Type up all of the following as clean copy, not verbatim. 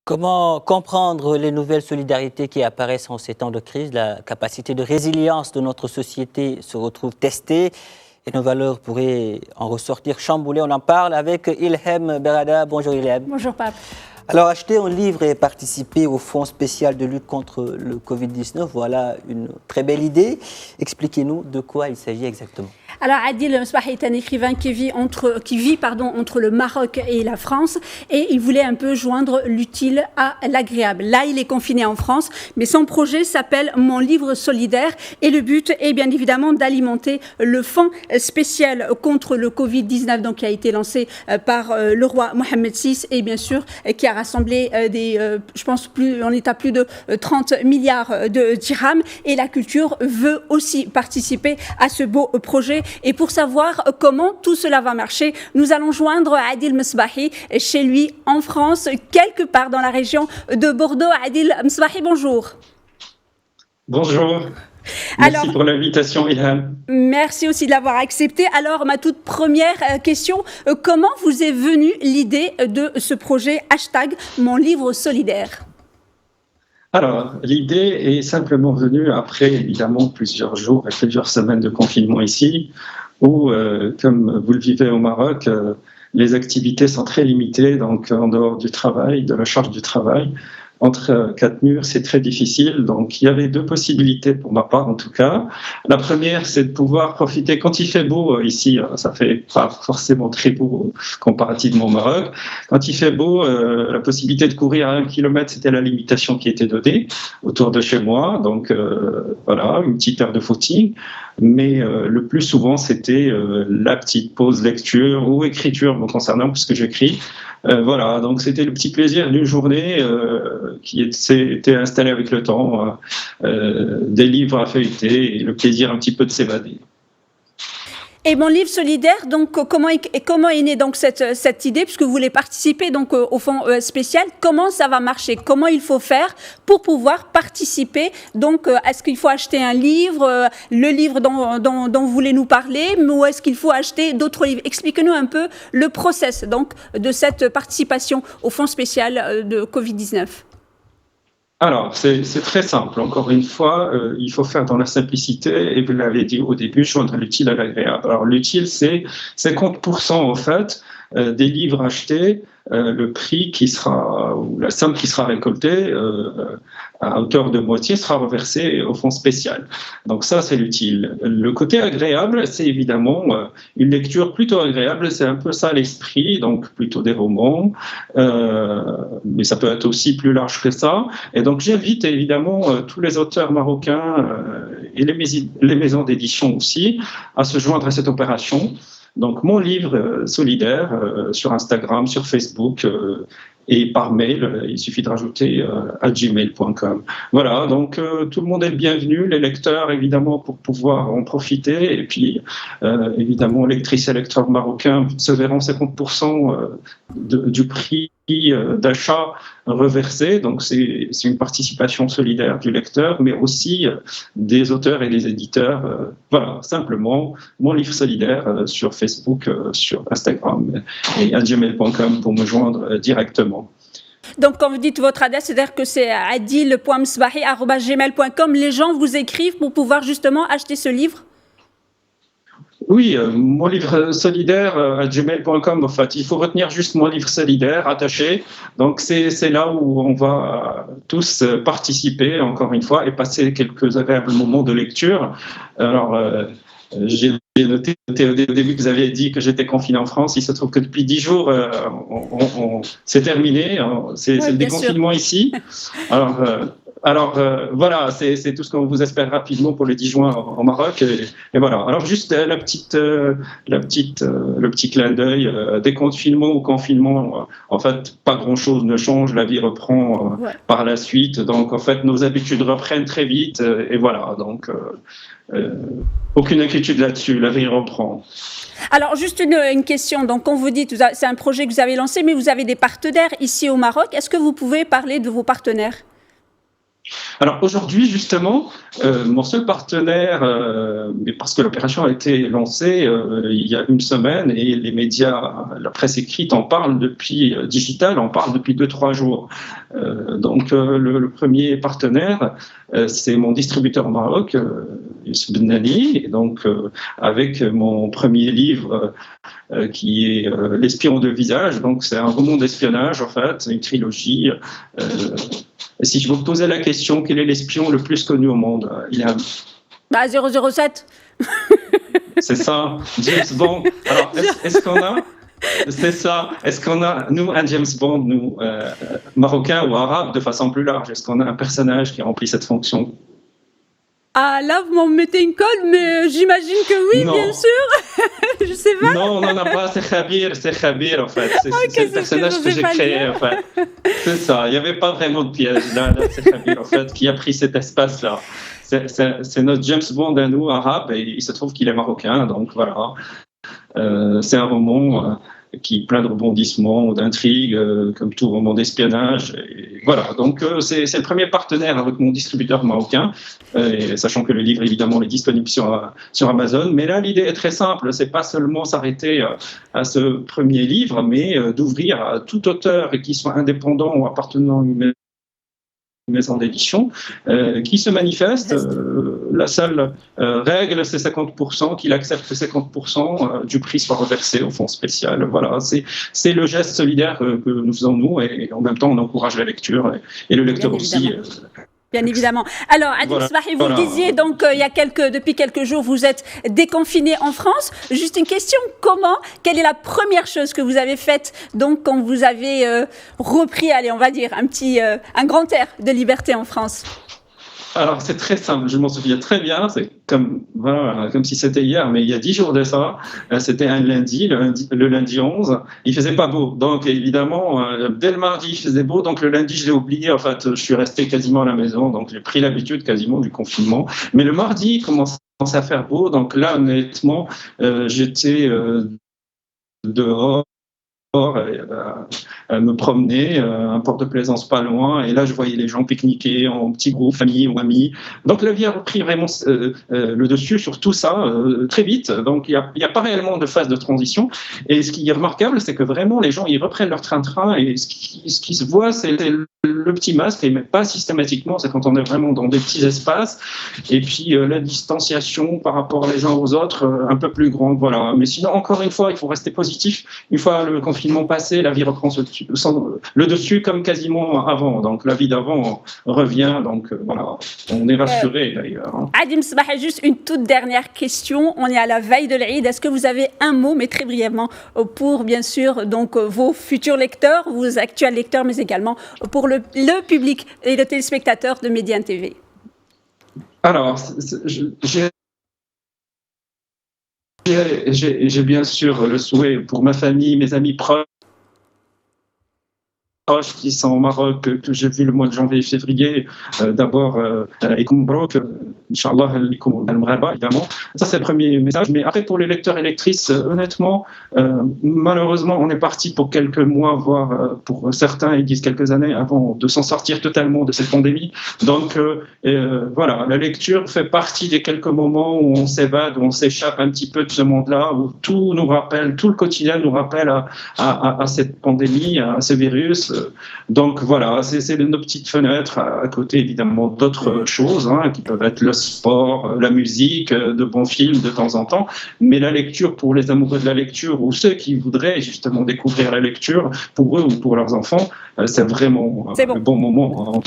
Comment comprendre les nouvelles solidarités qui apparaissent en ces temps de crise? La capacité de résilience de notre société se retrouve testée et nos valeurs pourraient en ressortir chamboulées. On en parle avec Ilham Berada. Bonjour Ilham. Bonjour Pape. Alors, acheter un livre et participer au Fonds spécial de lutte contre le Covid-19, voilà une très belle idée. Expliquez-nous de quoi il s'agit exactement. Alors, Adil Msbahi est un écrivain qui vit entre le Maroc et la France, et il voulait un peu joindre l'utile à l'agréable. Là, il est confiné en France, mais son projet s'appelle Mon livre solidaire, et le but est bien évidemment d'alimenter le fonds spécial contre le Covid-19, donc qui a été lancé par le roi Mohamed VI, et bien sûr qui a rassemblé je pense on est à plus de 30 milliards de dirhams, et la culture veut aussi participer à ce beau projet. Et pour savoir comment tout cela va marcher, nous allons joindre Adil Msbahi chez lui en France, quelque part dans la région de Bordeaux. Adil Msbahi, bonjour. Bonjour. Merci pour l'invitation, Ilham. Merci aussi de l'avoir accepté. Alors, ma toute première question, comment vous est venue l'idée de ce projet #Mon livre solidaire? Alors, l'idée est simplement venue après, évidemment, plusieurs jours et plusieurs semaines de confinement ici, où, comme vous le vivez au Maroc, les activités sont très limitées, donc en dehors du travail, de la charge du travail. Entre quatre murs, c'est très difficile. Donc, il y avait deux possibilités pour ma part, en tout cas. La première, c'est de pouvoir profiter quand il fait beau ici. Ça fait pas forcément très beau comparativement au Maroc. Quand il fait beau, la possibilité de courir à 1 kilomètre, c'était la limitation qui était donnée autour de chez moi. Donc, voilà, une petite heure de footing. Mais le plus souvent, c'était la petite pause lecture ou écriture me concernant, puisque j'écris. Voilà, donc c'était le petit plaisir d'une journée qui était installée avec le temps, des livres à feuilleter et le plaisir un petit peu de s'évader. Et mon livre solidaire, donc comment est née donc cette idée, puisque vous voulez participer donc au fonds spécial? Comment ça va marcher? Comment il faut faire pour pouvoir participer? Donc, est-ce qu'il faut acheter un livre, le livre dont vous voulez nous parler, ou est-ce qu'il faut acheter d'autres livres? Expliquez-nous un peu le process donc de cette participation au fonds spécial de Covid-19. Alors, c'est très simple. Encore une fois, il faut faire dans la simplicité, et vous l'avez dit au début, joindre l'utile à l'agréable. Alors, l'utile, c'est 50% en fait des livres achetés, le prix qui sera, ou la somme qui sera récoltée à hauteur de moitié sera reversée au fonds spécial. Donc ça, c'est l'utile. Le côté agréable, c'est évidemment une lecture plutôt agréable, c'est un peu ça l'esprit, donc plutôt des romans, mais ça peut être aussi plus large que ça. Et donc j'invite évidemment tous les auteurs marocains et les maisons d'édition aussi à se joindre à cette opération. Donc, mon livre solidaire sur Instagram, sur Facebook et par mail, il suffit de rajouter @gmail.com. Voilà, donc tout le monde est le bienvenu, les lecteurs évidemment pour pouvoir en profiter, et puis évidemment lectrices et lecteurs marocains se verront 50% du prix d'achat reversé, donc c'est une participation solidaire du lecteur, mais aussi des auteurs et des éditeurs. Voilà, simplement mon livre solidaire sur Facebook, sur Instagram et @gmail.com pour me joindre directement. Donc, quand vous dites votre adresse, c'est-à-dire que c'est adil.msbahi@gmail.com. Les gens vous écrivent pour pouvoir justement acheter ce livre? Oui, mon livre solidaire @gmail.com. En fait, il faut retenir juste mon livre solidaire attaché. Donc, c'est là où on va tous participer, encore une fois, et passer quelques agréables moments de lecture. Alors, j'ai noté au début que vous avez dit que j'étais confiné en France. Il se trouve que depuis 10 jours, c'est terminé. C'est le déconfinement ici. Alors, voilà, c'est tout ce qu'on vous espère rapidement pour le 10 juin au Maroc. Et voilà. Alors, juste le petit clin d'œil, déconfinement ou confinement, en fait, pas grand-chose ne change. La vie reprend par la suite. Donc, en fait, nos habitudes reprennent très vite. Et voilà. Donc, aucune inquiétude là-dessus. La vie reprend. Alors, juste une question. Donc, quand vous dites, c'est un projet que vous avez lancé, mais vous avez des partenaires ici au Maroc. Est-ce que vous pouvez parler de vos partenaires? Alors aujourd'hui, justement, mon seul partenaire, mais parce que l'opération a été lancée il y a une semaine et les médias, la presse écrite en parle depuis, digital en parle depuis 2-3 jours. Donc le premier partenaire, c'est mon distributeur au Maroc, Youssef Benali, et donc avec mon premier livre qui est L'espion de visage. Donc c'est un roman d'espionnage en fait, une trilogie. Si je vous posais la question, quel est l'espion le plus connu au monde? Il a... 007. C'est ça, James Bond. Alors, est-ce qu'on a... C'est ça. Est-ce qu'on a, nous, un James Bond, nous, Marocains ou Arabes, de façon plus large, est-ce qu'on a un personnage qui remplit cette fonction? Ah, là, vous m'en mettez une colle, mais j'imagine que oui, non. Bien sûr. Je sais pas. Non, on n'en a pas. C'est Khabir, en fait. C'est le personnage que j'ai créé, en fait. C'est ça. Il n'y avait pas vraiment de piège. Là, c'est Khabir, en fait, qui a pris cet espace-là. C'est notre James Bond à nous, arabe, et il se trouve qu'il est marocain, donc voilà. C'est un roman qui est plein de rebondissements, d'intrigues, comme tout roman d'espionnage. Et voilà, donc c'est le premier partenaire avec mon distributeur marocain, et sachant que le livre, évidemment, est disponible sur Amazon. Mais là, l'idée est très simple, c'est pas seulement s'arrêter à ce premier livre, mais d'ouvrir à tout auteur qui soit indépendant ou appartenant à une maison d'édition, qui se manifeste. La seule règle, c'est 50%, qu'il accepte que 50% du prix soit reversé au fonds spécial. Voilà, c'est le geste solidaire que nous faisons nous, et en même temps, on encourage la lecture, et le lecteur aussi. Bien évidemment. Alors, Adim Sbahi, vous le disiez, donc, depuis quelques jours, vous êtes déconfiné en France. Juste une question, quelle est la première chose que vous avez faite, donc, quand vous avez repris, allez, on va dire, un grand air de liberté en France? Alors, c'est très simple, je m'en souviens très bien, c'est comme si c'était hier, mais il y a 10 jours de ça, c'était un lundi, le lundi 11, il faisait pas beau, donc évidemment, dès le mardi, il faisait beau, donc le lundi, je l'ai oublié, en fait, je suis resté quasiment à la maison, donc j'ai pris l'habitude quasiment du confinement, mais le mardi, il commençait à faire beau, donc là, honnêtement, j'étais dehors, me promener, un port de plaisance pas loin, et là je voyais les gens pique-niquer en petits groupes, famille ou amis. Donc la vie a repris vraiment le dessus sur tout ça très vite, donc il n'y a pas réellement de phase de transition, et ce qui est remarquable, c'est que vraiment les gens ils reprennent leur train-train, et ce qui se voit, c'est le petit masque, mais pas systématiquement, c'est quand on est vraiment dans des petits espaces, et puis la distanciation par rapport les uns aux autres un peu plus grande, voilà. Mais sinon, encore une fois, il faut rester positif. Une fois le confinement passé, la vie reprend le dessus comme quasiment avant. Donc la vie d'avant revient. Donc voilà, on est rassuré d'ailleurs. Adim Sbahi, juste une toute dernière question. On est à la veille de l'Eid. Est-ce que vous avez un mot, mais très brièvement, pour bien sûr donc vos futurs lecteurs, vos actuels lecteurs, mais également pour le public et le téléspectateur de Médiane TV? Alors, j'ai bien sûr le souhait pour ma famille, mes amis proches qui sont au Maroc, que j'ai vu le mois de janvier et février, d'abord Mabrouk, Inch'Allah, évidemment. Ça, c'est le premier message. Mais après, pour les lecteurs et lectrices, honnêtement, malheureusement, on est parti pour quelques mois, voire pour certains, ils disent quelques années, avant de s'en sortir totalement de cette pandémie. Donc, voilà, la lecture fait partie des quelques moments où on s'évade, où on s'échappe un petit peu de ce monde-là, où tout nous rappelle, tout le quotidien nous rappelle à cette pandémie, à ce virus. Donc voilà, c'est nos petites fenêtres, à côté évidemment d'autres choses qui peuvent être le sport, la musique, de bons films de temps en temps, mais la lecture pour les amoureux de la lecture ou ceux qui voudraient justement découvrir la lecture pour eux ou pour leurs enfants, c'est vraiment un bon moment.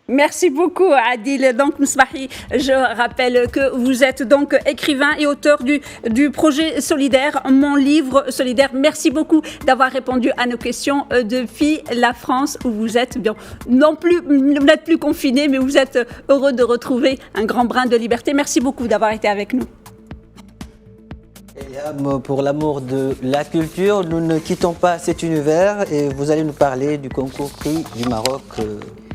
Merci beaucoup Adil. Donc Msbahi, je rappelle que vous êtes donc écrivain et auteur du projet solidaire, Mon livre solidaire. Merci beaucoup d'avoir répondu à nos questions depuis la France où vous êtes bien, vous n'êtes plus confiné, mais vous êtes heureux de retrouver un grand brin de liberté. Merci beaucoup d'avoir été avec nous. Pour l'amour de la culture, nous ne quittons pas cet univers et vous allez nous parler du concours prix du Maroc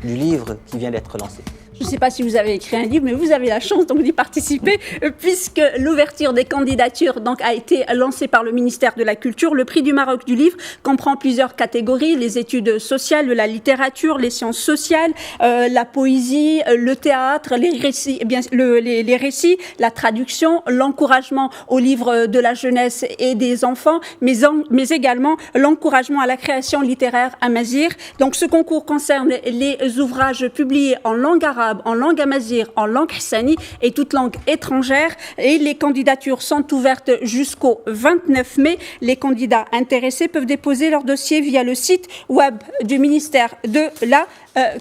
du livre qui vient d'être lancé. Je ne sais pas si vous avez écrit un livre, mais vous avez la chance donc d'y participer, puisque l'ouverture des candidatures donc a été lancée par le ministère de la Culture. Le prix du Maroc du livre comprend plusieurs catégories: les études sociales, la littérature, les sciences sociales, la poésie, le théâtre, les récits, les récits, la traduction, l'encouragement aux livres de la jeunesse et des enfants, mais également l'encouragement à la création littéraire amazigh. Donc ce concours concerne les ouvrages publiés en langue arabe, en langue amazigh, en langue hissani et toute langue étrangère. Et les candidatures sont ouvertes jusqu'au 29 mai. Les candidats intéressés peuvent déposer leur dossier via le site web du ministère de la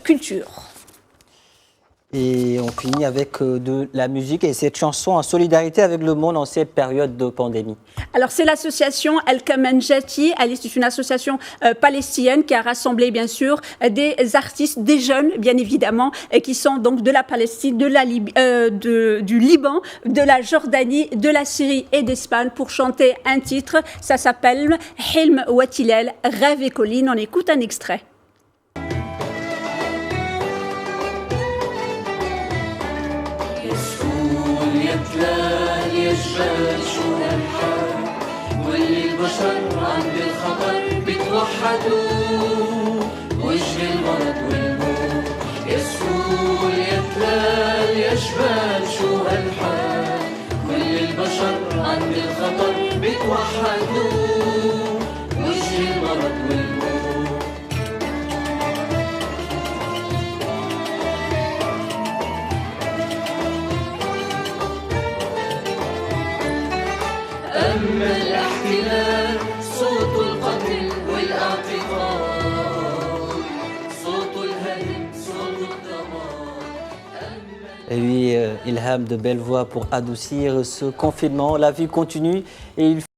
Culture. Et on finit avec de la musique et cette chanson en solidarité avec le monde en cette période de pandémie. Alors c'est l'association Al-Kamanjati, c'est une association palestinienne qui a rassemblé bien sûr des artistes, des jeunes bien évidemment, qui sont donc de la Palestine, du Liban, de la Jordanie, de la Syrie et d'Espagne pour chanter un titre. Ça s'appelle Hilm Watilel, Rêve et collines. On écoute un extrait. يجبل شو هالحال كل البشر عند الخطر بتوحدوا وجه المرض والموت يسهول يتلال يجبل شو هالحال كل البشر عند الخطر بتوحدوا وجه المرض والموت أما الاحتلال صوت القتل والاعتقال صوت الهدم صوت الدمار. Et oui, Ilham, de belles voix pour adoucir ce confinement. La vie continue et il